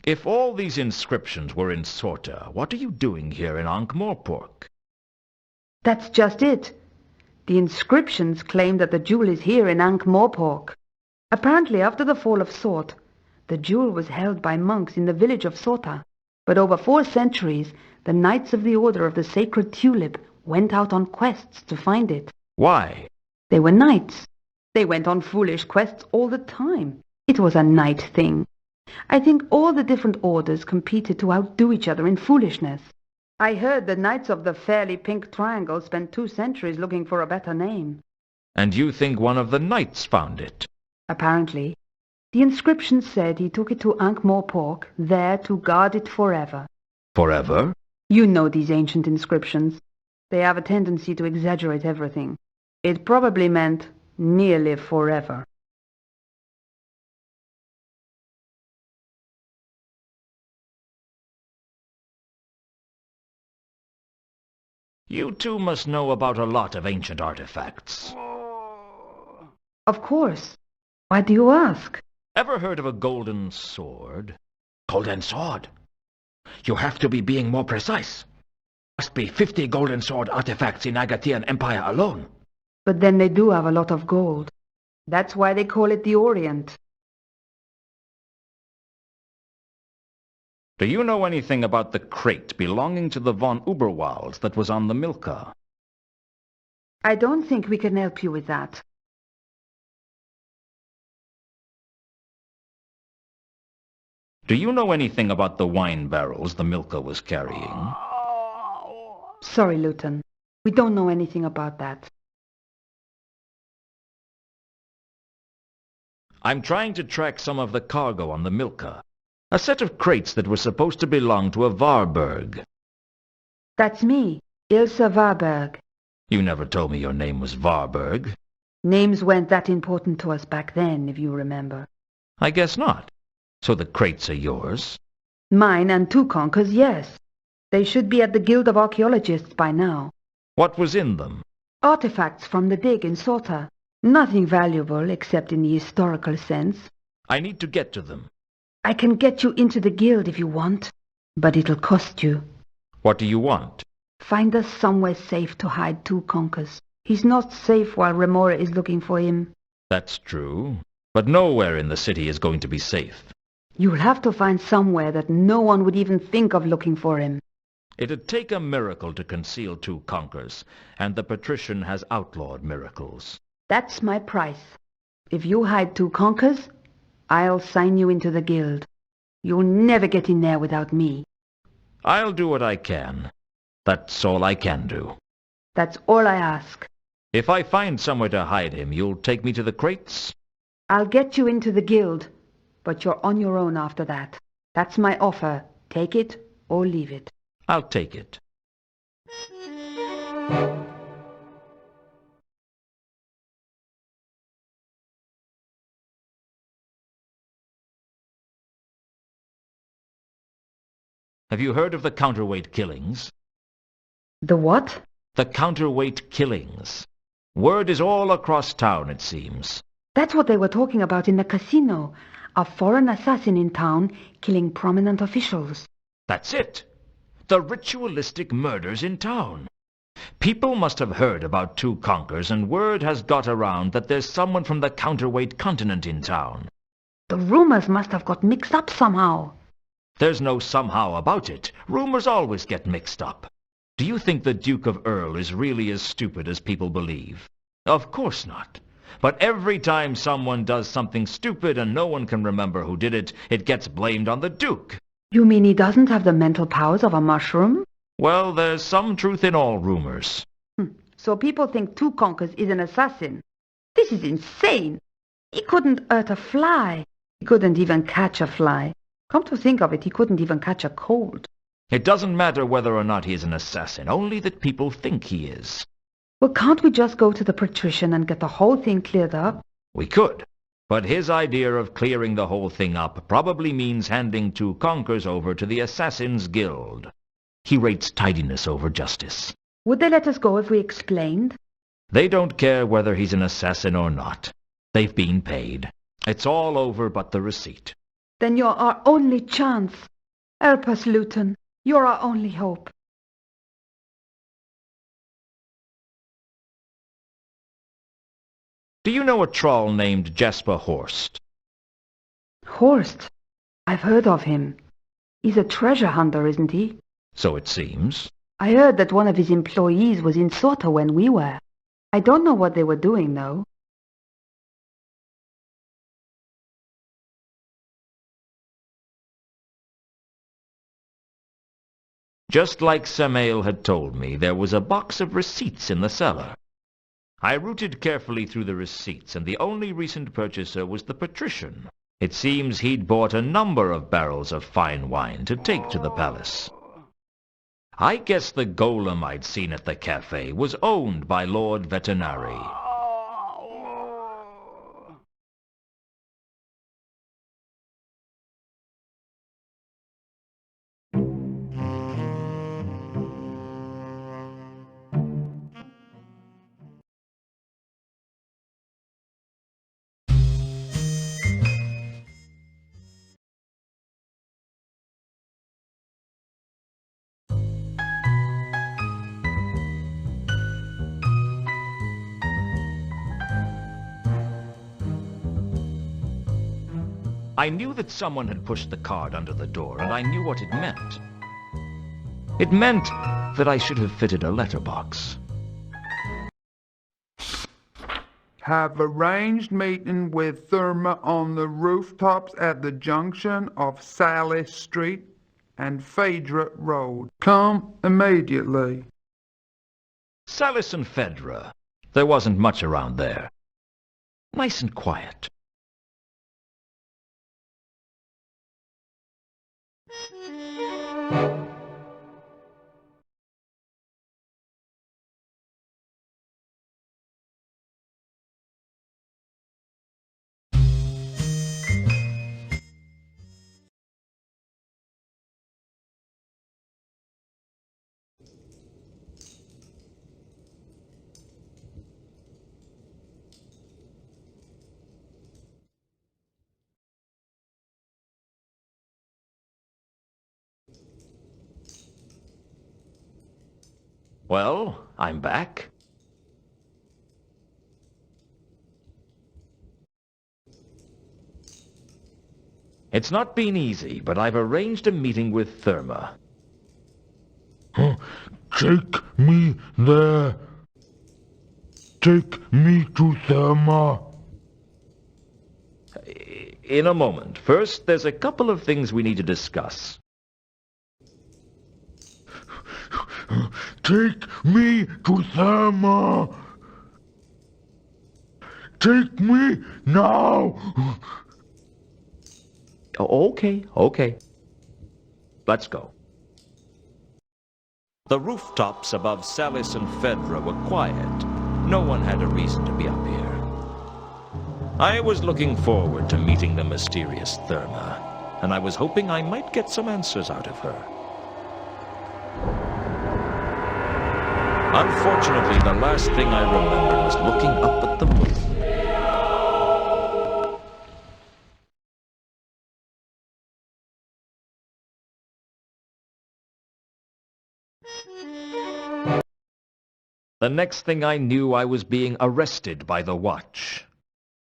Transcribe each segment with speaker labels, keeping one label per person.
Speaker 1: If all these inscriptions were in Sorta, what are you doing here in Ankh-Morpork?
Speaker 2: That's just it. The inscriptions claim that the jewel is here in Ankh-Morpork. Apparently, after the fall of Sort, the jewel was held by monks in the village of Sorta. But over 4 centuries, the Knights of the Order of the Sacred Tulip went out on quests to find it.
Speaker 1: Why?
Speaker 2: They were knights. They went on foolish quests all the time. It was a knight thing. I think all the different orders competed to outdo each other in foolishness. I heard the Knights of the Fairly Pink Triangle spent 2 centuries looking for a better name.
Speaker 1: And you think one of the knights found it?
Speaker 2: Apparently. The inscription said he took it to Ankh-Morpork, there to guard it forever.
Speaker 1: Forever?
Speaker 2: You know these ancient inscriptions. They have a tendency to exaggerate everything. It probably meant nearly forever.
Speaker 1: You two must know about a lot of ancient artifacts.
Speaker 2: Of course. Why do you ask?
Speaker 1: Ever heard of a golden sword? Golden sword? You have to be being more precise. Must be 50 golden sword artifacts in Agathian Empire alone.
Speaker 2: But then they do have a lot of gold. That's why they call it the Orient.
Speaker 1: Do you know anything about the crate belonging to the von Uberwalds that was on the Milka?
Speaker 2: I don't think we can help you with that.
Speaker 1: Do you know anything about the wine barrels the Milka was carrying?
Speaker 2: Sorry, Lewton. We don't know anything about that.
Speaker 1: I'm trying to track some of the cargo on the Milka. A set of crates that were supposed to belong to a Varberg.
Speaker 2: That's me, Ilse Varberg.
Speaker 1: You never told me your name was Varberg.
Speaker 2: Names weren't that important to us back then, if you remember.
Speaker 1: I guess not. So the crates are yours?
Speaker 2: Mine and 2 conkers, yes. They should be at the Guild of Archaeologists by now.
Speaker 1: What was in them?
Speaker 2: Artifacts from the dig in Sorta. Nothing valuable except in the historical sense.
Speaker 1: I need to get to them.
Speaker 2: I can get you into the guild if you want, but it'll cost you.
Speaker 1: What do you want?
Speaker 2: Find us somewhere safe to hide 2 conkers. He's not safe while Remora is looking for him.
Speaker 1: That's true, but nowhere in the city is going to be safe.
Speaker 2: You'll have to find somewhere that no one would even think of looking for him.
Speaker 1: It'd take a miracle to conceal 2 conkers, and the patrician has outlawed miracles.
Speaker 2: That's my price. If you hide 2 conkers, I'll sign you into the guild. You'll never get in there without me.
Speaker 1: I'll do what I can. That's all I can do.
Speaker 2: That's all I ask.
Speaker 1: If I find somewhere to hide him, you'll take me to the crates?
Speaker 2: I'll get you into the guild, but you're on your own after that. That's my offer. Take it or leave it.
Speaker 1: I'll take it. Have you heard of the counterweight killings?
Speaker 2: The what?
Speaker 1: The counterweight killings. Word is all across town, it seems.
Speaker 2: That's what they were talking about in the casino. A foreign assassin in town killing prominent officials.
Speaker 1: That's it. The ritualistic murders in town. People must have heard about 2 conkers, and word has got around that there's someone from the counterweight continent in town.
Speaker 2: The rumors must have got mixed up somehow.
Speaker 1: There's no somehow about it. Rumors always get mixed up. Do you think the Duke of Earl is really as stupid as people believe? Of course not. But every time someone does something stupid and no one can remember who did it, it gets blamed on the Duke.
Speaker 2: You mean he doesn't have the mental powers of a mushroom?
Speaker 1: Well, there's some truth in all rumors.
Speaker 2: So people think 2 conkers is an assassin. This is insane. He couldn't hurt a fly. He couldn't even catch a fly. Come to think of it, he couldn't even catch a cold.
Speaker 1: It doesn't matter whether or not he is an assassin, only that people think he is.
Speaker 2: Well, can't we just go to the patrician and get the whole thing cleared up?
Speaker 1: We could, but his idea of clearing the whole thing up probably means handing 2 conkers over to the Assassin's Guild. He rates tidiness over justice.
Speaker 2: Would they let us go if we explained?
Speaker 1: They don't care whether he's an assassin or not. They've been paid. It's all over but the receipt.
Speaker 2: Then you're our only chance. Help us, Lewton. You're our only hope.
Speaker 1: Do you know a troll named Jasper Horst?
Speaker 2: Horst? I've heard of him. He's a treasure hunter, isn't he?
Speaker 1: So it seems.
Speaker 2: I heard that one of his employees was in Sorta when we were. I don't know what they were doing, though.
Speaker 1: Just like Samael had told me, there was a box of receipts in the cellar. I rooted carefully through the receipts, and the only recent purchaser was the patrician. It seems he'd bought a number of barrels of fine wine to take to the palace. I guess the golem I'd seen at the cafe was owned by Lord Veterinary. I knew that someone had pushed the card under the door, and I knew what it meant. It meant that I should have fitted a letterbox.
Speaker 3: Have arranged meeting with Therma on the rooftops at the junction of Sally Street and Phaedra Road. Come immediately.
Speaker 1: Salis and Phaedra. There wasn't much around there. Nice and quiet. Well, I'm back. It's not been easy, but I've arranged a meeting with Therma.
Speaker 4: Take me there. Take me to Therma.
Speaker 1: In a moment. First, there's a couple of things we need to discuss.
Speaker 4: Take me to Therma. Take me now.
Speaker 1: Okay. Let's go. The rooftops above Salis and Phaedra were quiet. No one had a reason to be up here. I was looking forward to meeting the mysterious Therma, and I was hoping I might get some answers out of her. Unfortunately, the last thing I remembered was looking up at the moon. The next thing I knew, I was being arrested by the Watch.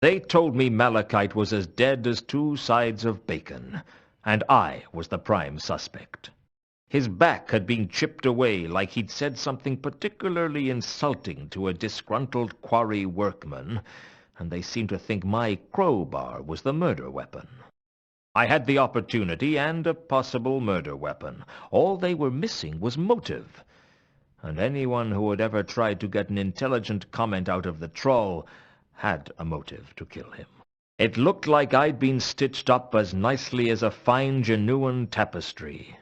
Speaker 1: They told me Malachite was as dead as two sides of bacon, and I was the prime suspect. His back had been chipped away like he'd said something particularly insulting to a disgruntled quarry workman, and they seemed to think my crowbar was the murder weapon. I had the opportunity and a possible murder weapon. All they were missing was motive. And anyone who had ever tried to get an intelligent comment out of the troll had a motive to kill him. It looked like I'd been stitched up as nicely as a fine genuine tapestry.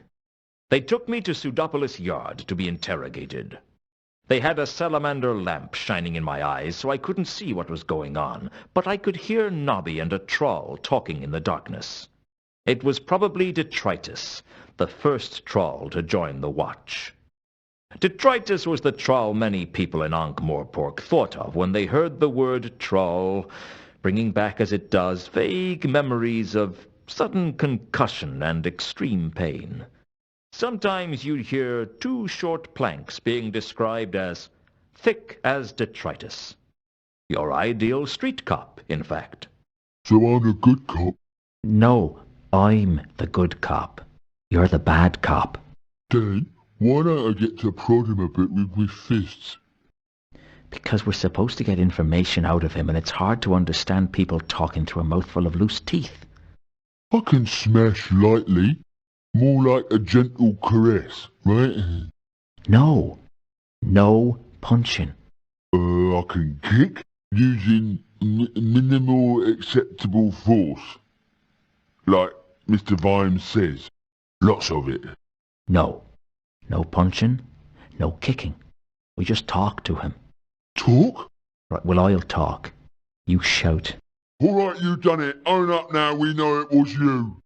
Speaker 1: They took me to Pseudopolis Yard to be interrogated. They had a salamander lamp shining in my eyes, so I couldn't see what was going on, but I could hear Nobby and a troll talking in the darkness. It was probably Detritus, the first troll to join the Watch. Detritus was the troll many people in Ankh-Morpork thought of when they heard the word troll, bringing back as it does vague memories of sudden concussion and extreme pain. Sometimes you'd hear 2 short planks being described as thick as detritus. Your ideal street cop, in fact.
Speaker 4: So I'm a good cop.
Speaker 1: No, I'm the good cop. You're the bad cop.
Speaker 4: Then, why don't I get to prod him a bit with my fists?
Speaker 1: Because we're supposed to get information out of him, and it's hard to understand people talking through a mouthful of loose teeth.
Speaker 4: I can smash lightly. More like a gentle caress, right?
Speaker 1: No. No punching.
Speaker 4: I can kick using minimal acceptable force. Like Mr. Vimes says. Lots of it.
Speaker 1: No. No punching. No kicking. We just talk to him.
Speaker 4: Talk?
Speaker 1: Right, well, I'll talk. You shout.
Speaker 4: All right, you done it. Own up now, we know it was you.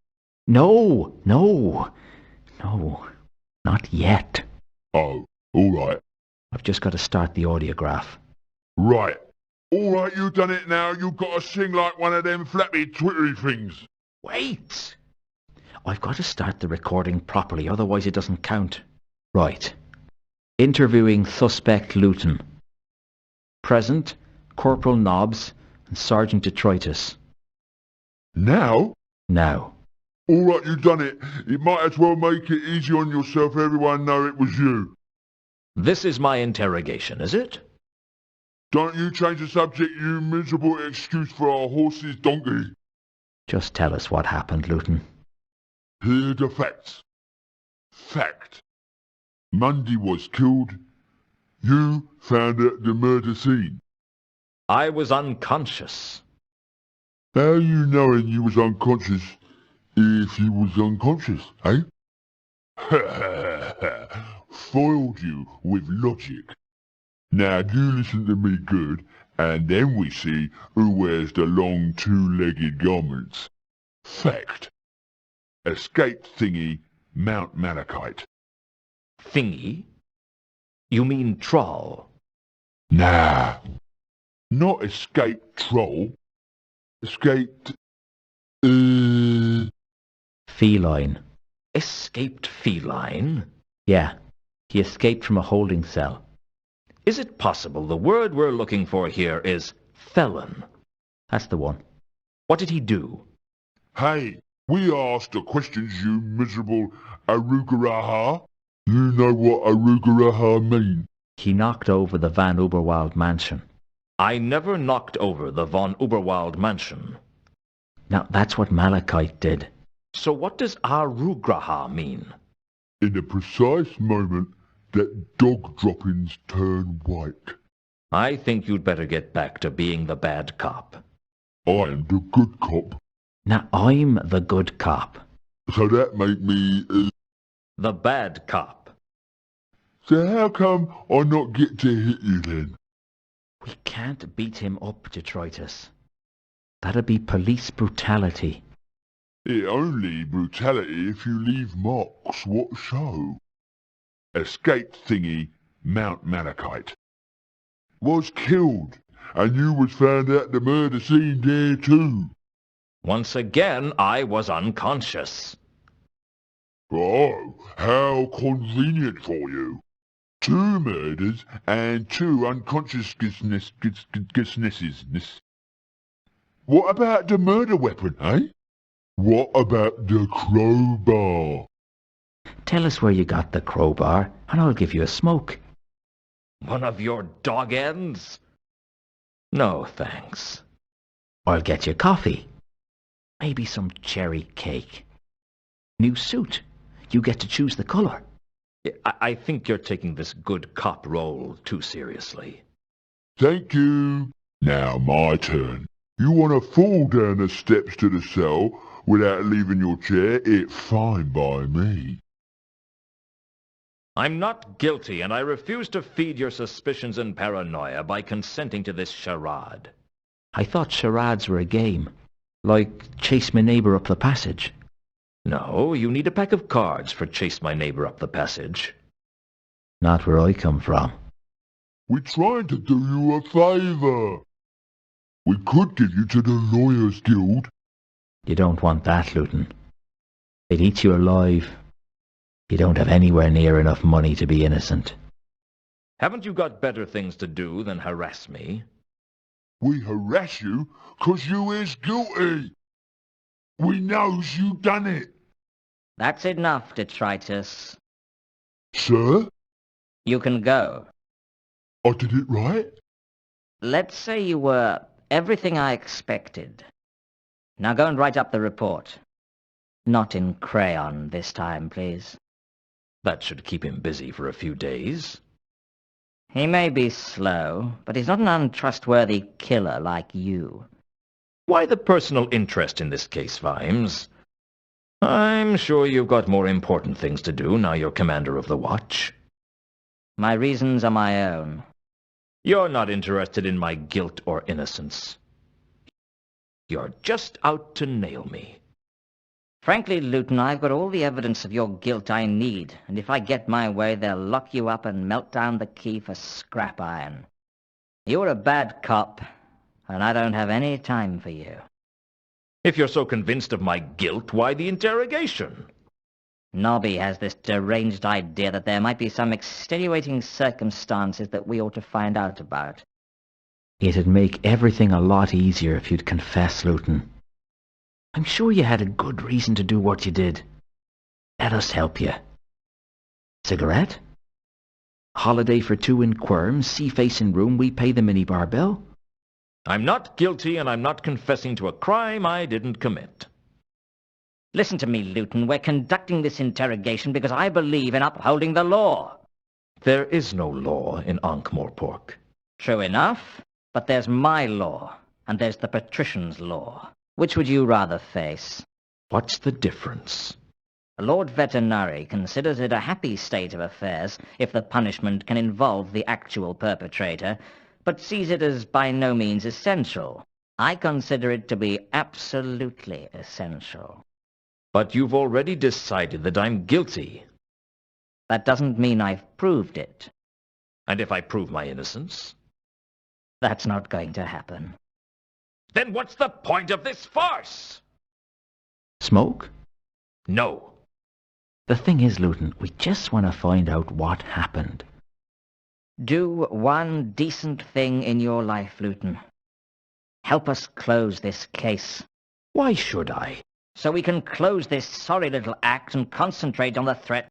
Speaker 1: No, no, no, not yet.
Speaker 4: Oh, all right.
Speaker 1: I've just got to start the audiograph.
Speaker 4: Right. All right, you done it now. You've got to sing like one of them flappy twittery things.
Speaker 1: Wait! I've got to start the recording properly, otherwise it doesn't count. Right. Interviewing suspect Lewton. Present, Corporal Nobbs and Sergeant Detritus.
Speaker 4: Now?
Speaker 1: Now.
Speaker 4: All right, you done it. It might as well make it easy on yourself. Everyone know it was you.
Speaker 1: This is my interrogation, is it?
Speaker 4: Don't you change the subject, you miserable excuse for our horse's donkey.
Speaker 1: Just tell us what happened, Lewton.
Speaker 4: Here the facts. Fact. Mundy was killed. You found at the murder scene.
Speaker 1: I was unconscious.
Speaker 4: How you knowing you was unconscious if you was unconscious, eh? Foiled you with logic. Now you listen to me good, and then we see who wears the long 2-legged garments. Fact. Escaped thingy, Mount Malachite.
Speaker 1: Thingy? You mean troll?
Speaker 4: Nah. Not escaped troll. Escaped...
Speaker 1: Feline. Escaped feline? Yeah, he escaped from a holding cell. Is it possible the word we're looking for here is felon? That's the one. What did he do?
Speaker 4: Hey, we asked the questions, you miserable arugaraha. You know what arugaraha mean?
Speaker 1: He knocked over the Van Uberwald mansion. I never knocked over the Von Uberwald mansion. Now, that's what Malachite did. So what does arugraha mean?
Speaker 4: In the precise moment that dog droppings turn white.
Speaker 1: I think you'd better get back to being the bad cop.
Speaker 4: I'm the good cop.
Speaker 1: Now, I'm the good cop.
Speaker 4: So that make me...
Speaker 1: The bad cop.
Speaker 4: So how come I not get to hit you then?
Speaker 1: We can't beat him up, Detritus. That'd be police brutality.
Speaker 4: It only brutality if you leave marks what show. Escaped thingy, Mount Malachite. Was killed, and you was found at the murder scene there too.
Speaker 1: Once again, I was unconscious.
Speaker 4: Oh, how convenient for you. 2 murders and 2 unconsciousnesses. What about the murder weapon, eh? What about the crowbar?
Speaker 1: Tell us where you got the crowbar, and I'll give you a smoke. One of your dog ends? No, thanks. I'll get you coffee. Maybe some cherry cake. New suit. You get to choose the colour. I think you're taking this good cop role too seriously.
Speaker 4: Thank you. Now my turn. You want to fall down the steps to the cell without leaving your chair? It's fine by me.
Speaker 1: I'm not guilty, and I refuse to feed your suspicions and paranoia by consenting to this charade. I thought charades were a game, like chase my neighbour up the passage. No, you need a pack of cards for chase my neighbour up the passage. Not where I come from.
Speaker 4: We're trying to do you a favour. We could give you to the Lawyers Guild.
Speaker 1: You don't want that, Lewton. They'd eat you alive. You don't have anywhere near enough money to be innocent. Haven't you got better things to do than harass me?
Speaker 4: We harass you 'cause you is guilty. We knows you done it.
Speaker 5: That's enough, detritus.
Speaker 4: Sir?
Speaker 5: You can go.
Speaker 4: I did it right?
Speaker 5: Let's say you were everything I expected. Now go and write up the report. Not in crayon this time, please.
Speaker 1: That should keep him busy for a few days.
Speaker 5: He may be slow, but he's not an untrustworthy killer like you.
Speaker 1: Why the personal interest in this case, Vimes? I'm sure you've got more important things to do now you're commander of the watch.
Speaker 5: My reasons are my own.
Speaker 1: You're not interested in my guilt or innocence. You're just out to nail me.
Speaker 5: Frankly, Lewton, I've got all the evidence of your guilt I need, and if I get my way, they'll lock you up and melt down the key for scrap iron. You're a bad cop, and I don't have any time for you.
Speaker 1: If you're so convinced of my guilt, why the interrogation?
Speaker 5: Nobby has this deranged idea that there might be some extenuating circumstances that we ought to find out about.
Speaker 1: It'd make everything a lot easier if you'd confess, Lewton. I'm sure you had a good reason to do what you did. Let us help you. Cigarette? Holiday for two in Quirm, sea-facing room, we pay the minibar bill. I'm not guilty, and I'm not confessing to a crime I didn't commit.
Speaker 5: Listen to me, Lewton. We're conducting this interrogation because I believe in upholding the law.
Speaker 1: There is no law in Ankh-Morpork.
Speaker 5: True enough, but there's my law, and there's the patrician's law. Which would you rather face?
Speaker 1: What's the difference?
Speaker 5: Lord Veterinary considers it a happy state of affairs if the punishment can involve the actual perpetrator, but sees it as by no means essential. I consider it to be absolutely essential.
Speaker 1: But you've already decided that I'm guilty.
Speaker 5: That doesn't mean I've proved it.
Speaker 1: And if I prove my innocence?
Speaker 5: That's not going to happen.
Speaker 1: Then what's the point of this farce?
Speaker 6: Smoke?
Speaker 1: No.
Speaker 6: The thing is, Lewton, we just want to find out what happened.
Speaker 5: Do one decent thing in your life, Lewton. Help us close this case.
Speaker 6: Why should I?
Speaker 5: So we can close this sorry little act and concentrate on the threat